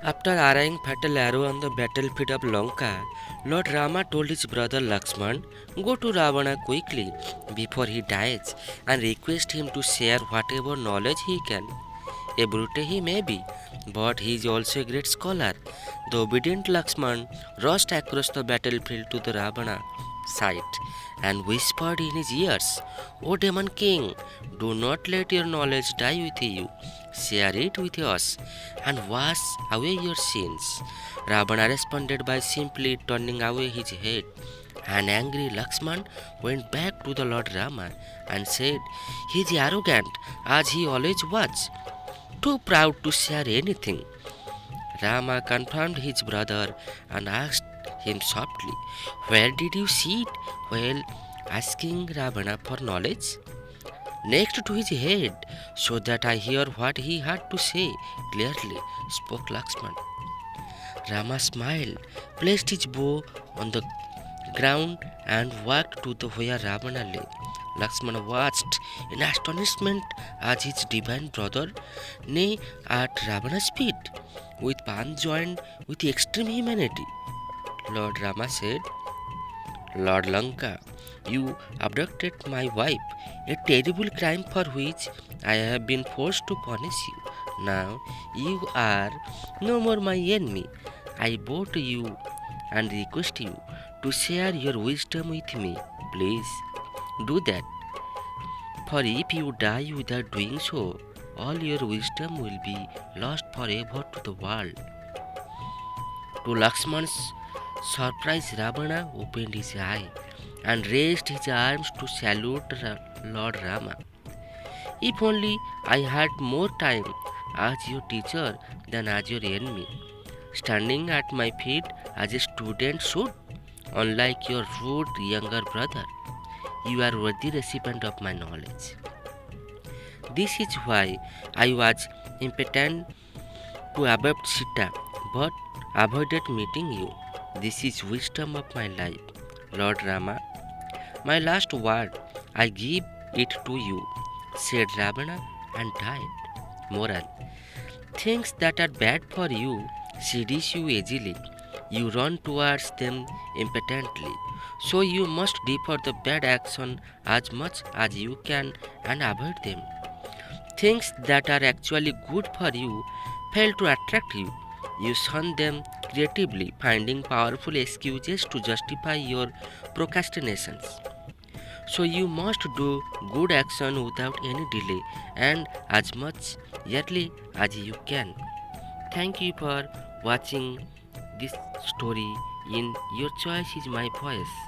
After arriving fatal arrow on the battlefield of Lanka, Lord Rama told his brother Lakshman, "Go to Ravana quickly before he dies and request him to share whatever knowledge he can. A brute he may be, but he is also a great scholar." The obedient Lakshman rushed across the battlefield to the Ravana side and whispered in his ears, "O demon king, do not let your knowledge die with you. Share it with us and wash away your sins." Ravana responded by simply turning away his head. An angry Lakshman went back to the Lord Rama and said, "He is arrogant as he always was, too proud to share anything." Rama confirmed his brother and asked him softly, "Where did you see it while asking Ravana for knowledge?" "Next to his head, so that I hear what he had to say clearly," spoke Lakshman. Rama smiled, placed his bow on the ground, and walked to the where Ravana lay. Lakshmana watched in astonishment as his divine brother lay at Ravana's feet, with palms joined with extreme humanity. Lord Rama said, "Lord Lanka, you abducted my wife, a terrible crime for which I have been forced to punish you. Now you are no more my enemy. I bow to you and request you to share your wisdom with me. Please do that, for if you die without doing so, all your wisdom will be lost forever to the world." To Lakshman's surprise, Ravana opened his eye and raised his arms to salute Lord Rama. "If only I had more time as your teacher than as your enemy, standing at my feet as a student should, unlike your rude younger brother. You are worthy recipient of my knowledge. This is why I was impotent to abduct Sita, but avoided meeting you. This is wisdom of my life. Lord Rama, my last word, I give it to you," said Ravana and died. Moral: things that are bad for you seduce you easily. You run towards them impotently. So you must defer the bad action as much as you can and avoid them. Things that are actually good for you fail to attract you. You shun them creatively, finding powerful excuses to justify your procrastinations. So you must do good action without any delay and as much early as you can. Thank you for watching this story in Your Choice is My Voice.